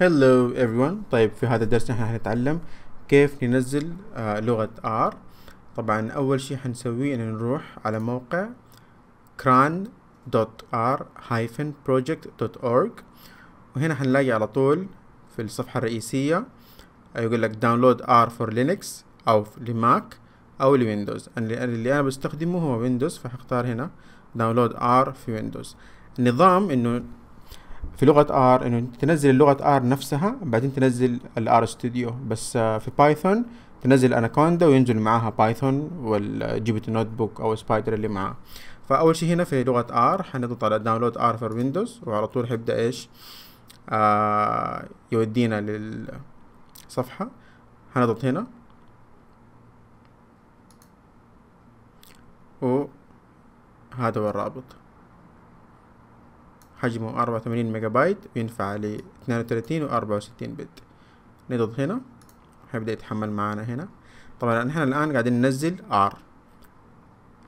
Hello everyone. طيب في هذا الدرس نحن هنتعلم كيف ننزل لغة R. طبعا أول شي حنسويه إنه نروح على موقع cran.r-project.org، وهنا حنلاقي على طول في الصفحة الرئيسية يقول لك داونلود R for Linux أو لماك أو لويندوز. اللي أنا بستخدمه هو ويندوز، فحختار هنا داونلود R في ويندوز. النظام إنه في لغة R إنه تنزل اللغة R نفسها، بعدين تنزل R Studio. بس في بايثون تنزل أناكوندا وينزل معاها بايثون وجيبت النوت بوك أو سبايدر اللي معاه. فأول شي هنا في لغة R حنضغط على داونلود R for Windows، وعلى طول حيبدأ إيش يودينا للصفحة. حنضغط هنا وهذا هو الرابط، حجمه 84 ميجا بايت، ينفع ل 32 و 64 بت. نضغط هنا هيبدأ يتحمل معانا هنا. طبعا نحن الآن قاعدين ننزل R.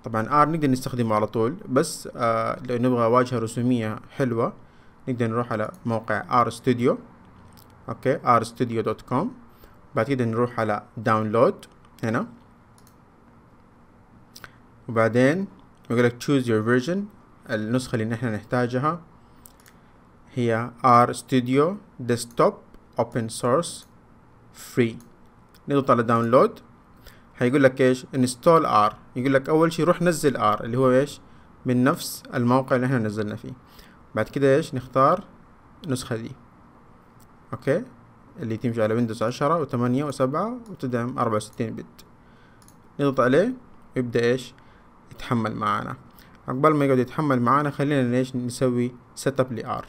طبعا R نقدر نستخدمه على طول، بس لو نبغى واجهة رسومية حلوة نقدر نروح على موقع R Studio. اوكي، rstudio.com. بعد كده نروح على داونلود هنا، وبعدين يقول لك choose your version. النسخة اللي نحن نحتاجها هي R Studio Desktop Open Source Free. نضغط على داونلود، هيقول لك ايش install R. يقول لك اول شي روح نزل R اللي هو ايش من نفس الموقع اللي احنا نزلنا فيه. بعد كده ايش نختار النسخة دي، اوكي، اللي تمشي على ويندوز 10 و8 و7 وتدعم 64 بت. نضغط عليه ويبدأ ايش يتحمل معانا. عقبال ما يقعد يتحمل معانا خلينا ايش نسوي سيت اب لR.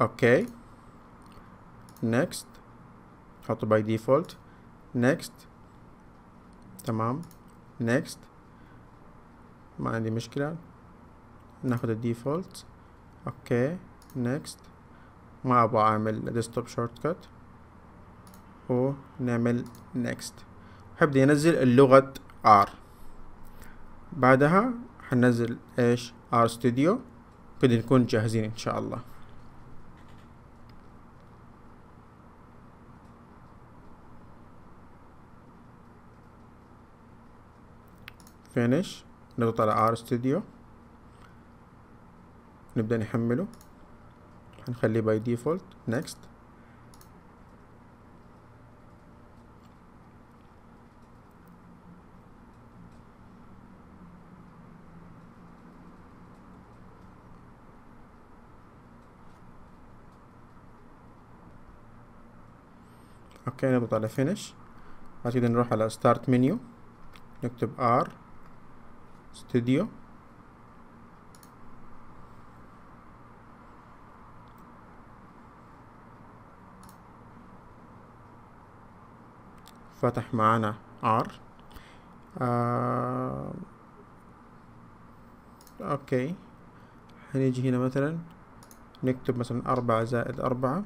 اوكي، next، حطه باي ديفولت. next، تمام. next، ما عندي مشكلة، ناخد الديفولت. اوكي، next، ما ابغى اعمل ديسكتوب شورت كات، ونعمل next. حبدأ ينزل اللغة R. بعدها حننزل ايش R Studio، كده نكون جاهزين ان شاء الله. finish، نضغط على R Studio، نبدأ نحمله. هنخليه باي ديفولت. next، اوكي، نضغط على finish. بعد كده نروح على start menu، نكتب R Studio. فتح معانا R. اوكي، هنيجي هنا مثلا نكتب مثلا 4+4.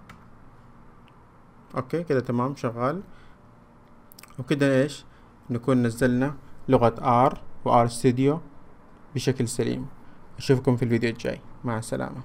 اوكي كده تمام شغال. وكده ايش نكون نزلنا لغة R و R Studio بشكل سليم. اشوفكم في الفيديو الجاي، مع السلامة.